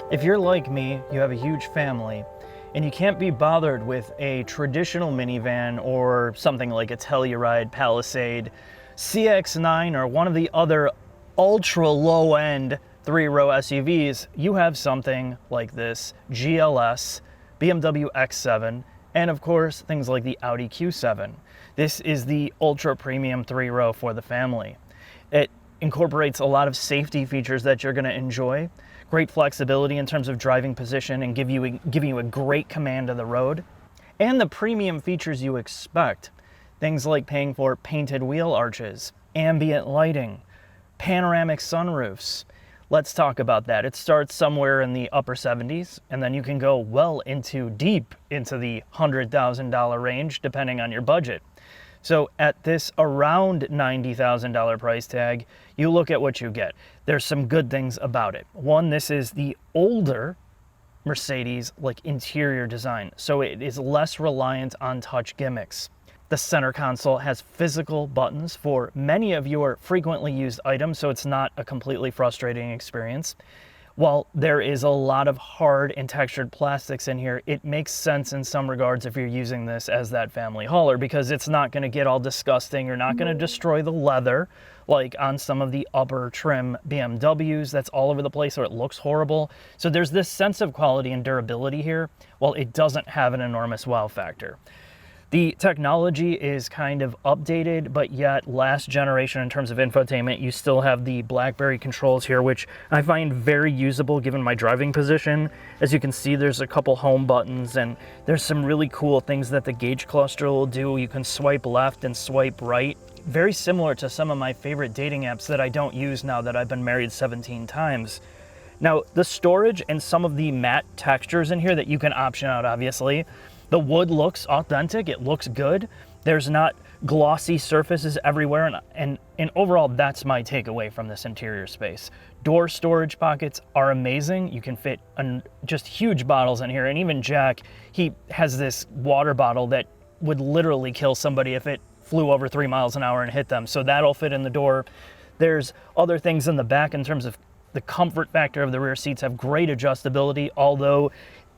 If you're like me, you have a huge family, and you can't be bothered with a traditional minivan or something like a Telluride, Palisade, CX-9, or one of the other ultra low-end three-row SUVs, you have something like this GLS, BMW X7, and of course, things like the Audi Q7. This is the ultra premium three-row for the family. It incorporates a lot of safety features that you're going to enjoy, great flexibility in terms of driving position and giving you a great command of the road, and the premium features you expect. Things like paying for painted wheel arches, ambient lighting, panoramic sunroofs. Let's talk about that. It starts somewhere in the upper 70s, and then you can go deep into the $100,000 range, depending on your budget. So at this around $90,000 price tag, you look at what you get. There's some good things about it. One, this is the older Mercedes interior design, so it is less reliant on touch gimmicks. The center console has physical buttons for many of your frequently used items, so it's not a completely frustrating experience. While there is a lot of hard and textured plastics in here, it makes sense in some regards if you're using this as that family hauler, because it's not going to get all disgusting. You're not going to destroy the leather like on some of the upper trim BMWs that's all over the place, or it looks horrible. So there's this sense of quality and durability here, while it doesn't have an enormous wow factor. The technology is kind of updated, but yet last generation in terms of infotainment. You still have the BlackBerry controls here, which I find very usable given my driving position. As you can see, there's a couple home buttons, and there's some really cool things that the gauge cluster will do. You can swipe left and swipe right. Very similar to some of my favorite dating apps that I don't use now that I've been married 17 times. Now, the storage and some of the matte textures in here that you can option out, obviously. The wood looks authentic, it looks good. There's not glossy surfaces everywhere, and overall, that's my takeaway from this interior space. Door storage pockets are amazing. You can fit just huge bottles in here, and even Jack, he has this water bottle that would literally kill somebody if it flew over 3 miles an hour and hit them, so that'll fit in the door. There's other things in the back in terms of the comfort factor of the rear seats have great adjustability, although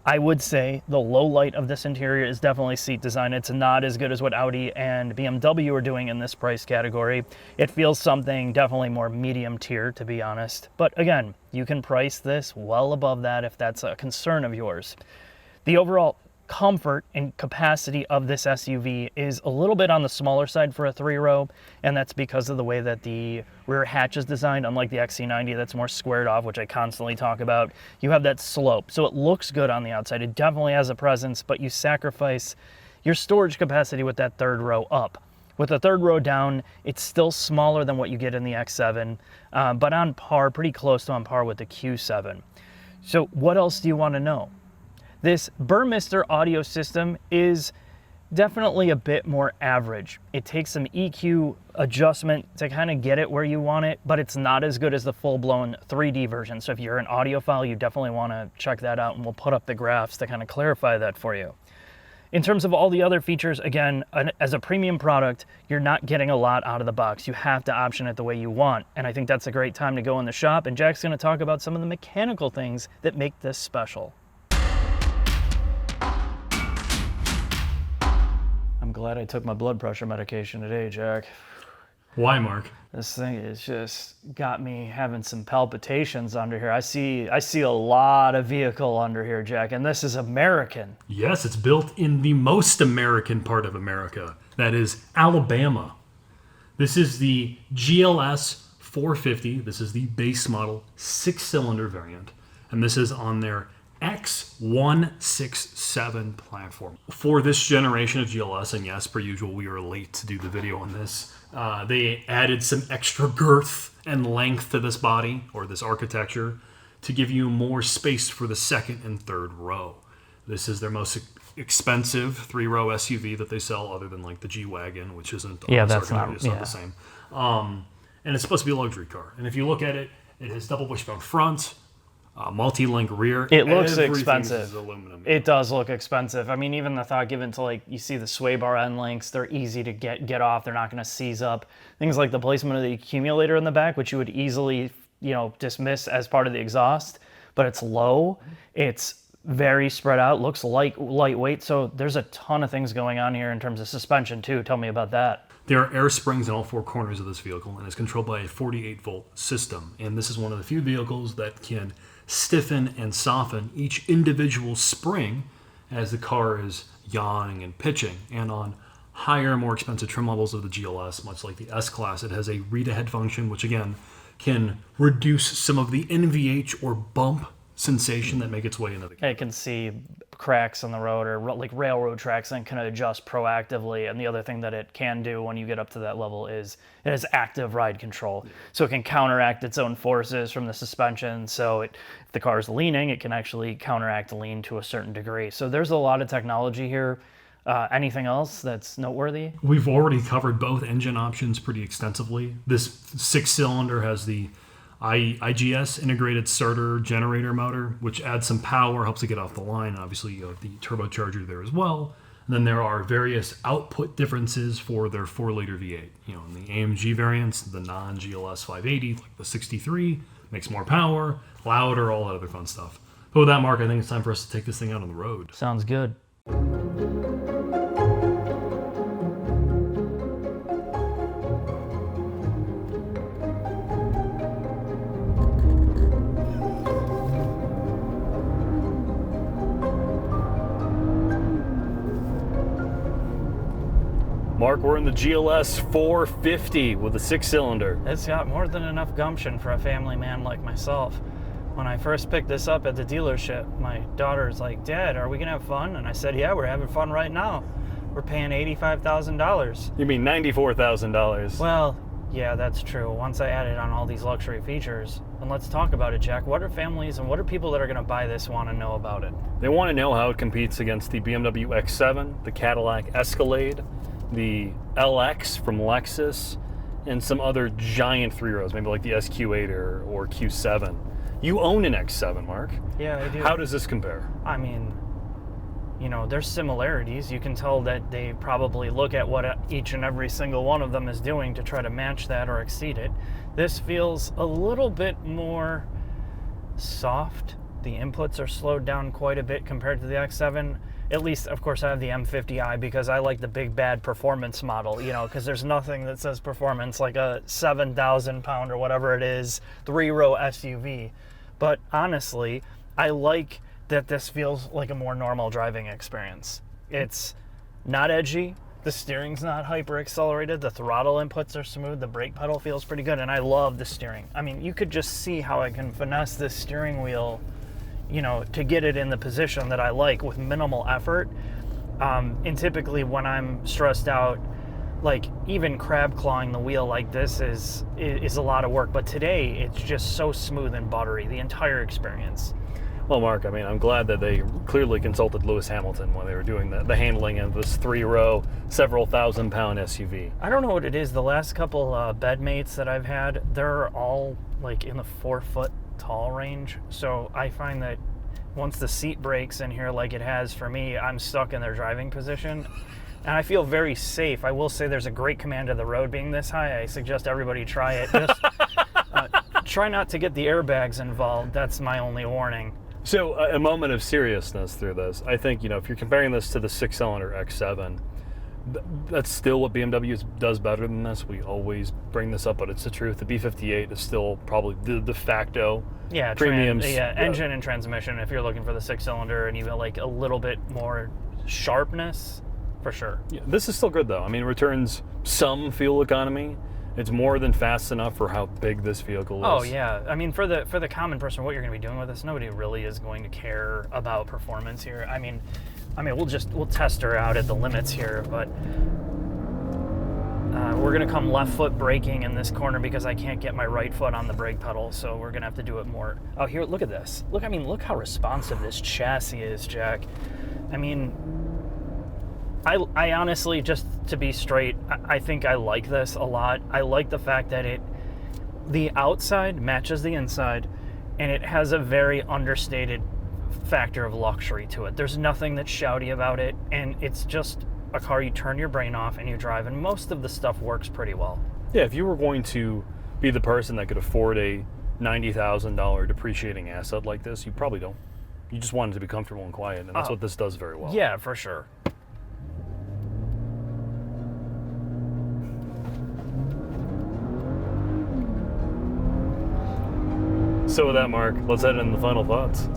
I would say the low light of this interior is definitely seat design. It's not as good as what Audi and BMW are doing in this price category. It feels something definitely more medium tier, to be honest. But again, you can price this well above that if that's a concern of yours. The overall comfort and capacity of this SUV is a little bit on the smaller side for a three-row, and that's because of the way that the rear hatch is designed. Unlike the XC90 that's more squared off, which I constantly talk about, you have that slope, so it looks good on the outside. It definitely has a presence, but you sacrifice your storage capacity with that third row up. With the third row down, it's still smaller than what you get in the X7, but on par, pretty close to on par with the Q7. So what else do you want to know? This Burmester audio system is definitely a bit more average. It takes some EQ adjustment to kind of get it where you want it, but it's not as good as the full-blown 3D version. So if you're an audiophile, you definitely want to check that out, and we'll put up the graphs to kind of clarify that for you. In terms of all the other features, again, as a premium product, you're not getting a lot out of the box. You have to option it the way you want, and I think that's a great time to go in the shop, and Jack's going to talk about some of the mechanical things that make this special. I'm glad I took my blood pressure medication today, Jack. Why, Mark? This thing has just got me having some palpitations under here. I see a lot of vehicle under here, Jack, and this is American. Yes, it's built in the most American part of America. That is Alabama. This is the GLS 450. This is the base model 6-cylinder variant, and this is on their X167 platform. For this generation of GLS, and yes, per usual, we were late to do the video on this, they added some extra girth and length to this body, or this architecture, to give you more space for the second and third row. This is their most expensive three-row SUV that they sell, other than like the G-Wagon, which isn't that's not not the same. And it's supposed to be a luxury car. And if you look at it, it has double wishbone front, multi-link rear. It looks Everything expensive. is aluminum. It does look expensive. I mean, even the thought given to you see the sway bar end links, they're easy to get off. They're not going to seize up. Things like the placement of the accumulator in the back, which you would easily, dismiss as part of the exhaust. but it's low. It's very spread out, looks lightweight. So there's a ton of things going on here in terms of suspension too. Tell me about that. There are air springs in all four corners of this vehicle, and it's controlled by a 48-volt system. And this is one of the few vehicles that can stiffen and soften each individual spring as the car is yawing and pitching. And on higher, more expensive trim levels of the GLS, much like the S-Class, it has a read-ahead function, which again can reduce some of the NVH or bump sensation that make its way into the car. It can see cracks on the road or like railroad tracks and can adjust proactively. And the other thing that it can do when you get up to that level is it has active ride control. So it can counteract its own forces from the suspension. So if the car is leaning, it can actually counteract the lean to a certain degree. So there's a lot of technology here. Anything else that's noteworthy? We've already covered both engine options pretty extensively. This 6-cylinder has the IGS integrated starter generator motor, which adds some power, helps it get off the line. Obviously, you have the turbocharger there as well. And then there are various output differences for their 4-liter V8. You know, in the AMG variants, the non-GLS 580, like the 63, makes more power, louder, all that other fun stuff. But with that, Mark, I think it's time for us to take this thing out on the road. Sounds good. Mark, we're in the GLS 450 with a 6-cylinder. It's got more than enough gumption for a family man like myself. When I first picked this up at the dealership, my daughter's like, "Dad, are we gonna have fun?" And I said, "Yeah, we're having fun right now. We're paying $85,000. You mean $94,000? Well, yeah, that's true. Once I added on all these luxury features. And let's talk about it, Jack. What are families and what are people that are gonna buy this want to know about it? They want to know how it competes against the BMW X7, the Cadillac Escalade, the LX from Lexus, and some other giant 3-rows, maybe like the SQ8 or Q7. You own an X7, Mark. Yeah, I do. How does this compare? I mean, you know, there's similarities. You can tell that they probably look at what each and every single one of them is doing to try to match that or exceed it. This feels a little bit more soft. The inputs are slowed down quite a bit compared to the X7. At least, of course, I have the M50i because I like the big bad performance model, you know, because there's nothing that says performance like a 7,000 pound or whatever it is, 3-row SUV. But honestly, I like that this feels like a more normal driving experience. It's not edgy. The steering's not hyper accelerated. The throttle inputs are smooth. The brake pedal feels pretty good. And I love the steering. I mean, you could just see how I can finesse this steering wheel, you know, to get it in the position that I like with minimal effort. And typically when I'm stressed out, like even crab clawing the wheel like this is a lot of work. But today it's just so smooth and buttery, the entire experience. Well, Mark, I mean, I'm glad that they clearly consulted Lewis Hamilton when they were doing the handling of this 3-row, several thousand-pound SUV. I don't know what it is. The last couple bed mates that I've had, they're all like in the 4-foot tall range. So I find that once the seat breaks in here like it has for me, I'm stuck in their driving position. And I feel very safe. I will say there's a great command of the road being this high. I suggest everybody try it. Just try not to get the airbags involved. That's my only warning. So a moment of seriousness through this. I think, you know, if you're comparing this to the 6-cylinder X7, that's still what BMW does better than this. We always bring this up, but it's the truth. The B58 is still probably the de facto premium. Engine and transmission. If you're looking for the 6-cylinder and even like a little bit more sharpness, for sure. Yeah, this is still good though. I mean, it returns some fuel economy. It's more than fast enough for how big this vehicle is. Oh yeah, I mean for the common person, what you're going to be doing with this, nobody really is going to care about performance here. I mean, we'll test her out at the limits here, but we're going to come left foot braking in this corner because I can't get my right foot on the brake pedal, so we're going to have to do it more. Oh, here, look at this. Look how responsive this chassis is, Jack. I mean, I honestly, just to be straight, I think I like this a lot. I like the fact that the outside matches the inside, and it has a very understated factor of luxury to it. There's nothing that's shouty about it, and it's just a car you turn your brain off and you drive, and most of the stuff works pretty well. Yeah, if you were going to be the person that could afford a $90,000 depreciating asset like this, you probably don't. You just want it to be comfortable and quiet, and that's what this does very well. Yeah, for sure. So with that, Mark, let's head into the final thoughts.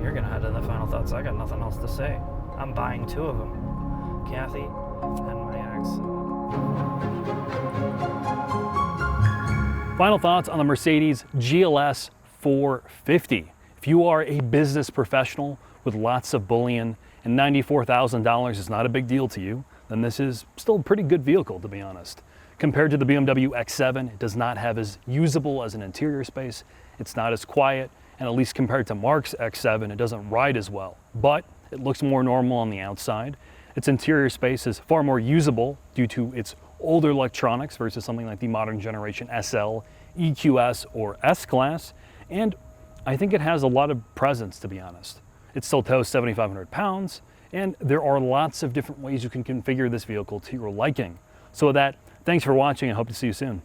You're gonna head in the final thoughts. I got nothing else to say. I'm buying 2 of them. Kathy and my X7. Final thoughts on the Mercedes GLS 450. If you are a business professional with lots of bullion and $94,000 is not a big deal to you, then this is still a pretty good vehicle, to be honest. Compared to the BMW X7, it does not have as usable as an interior space. It's not as quiet, and at least compared to Mark's X7, it doesn't ride as well. But it looks more normal on the outside. Its interior space is far more usable due to its older electronics versus something like the modern generation SL, EQS, or S-Class. And I think it has a lot of presence, to be honest. It still tows 7,500 pounds, and there are lots of different ways you can configure this vehicle to your liking. So with that, thanks for watching. I hope to see you soon.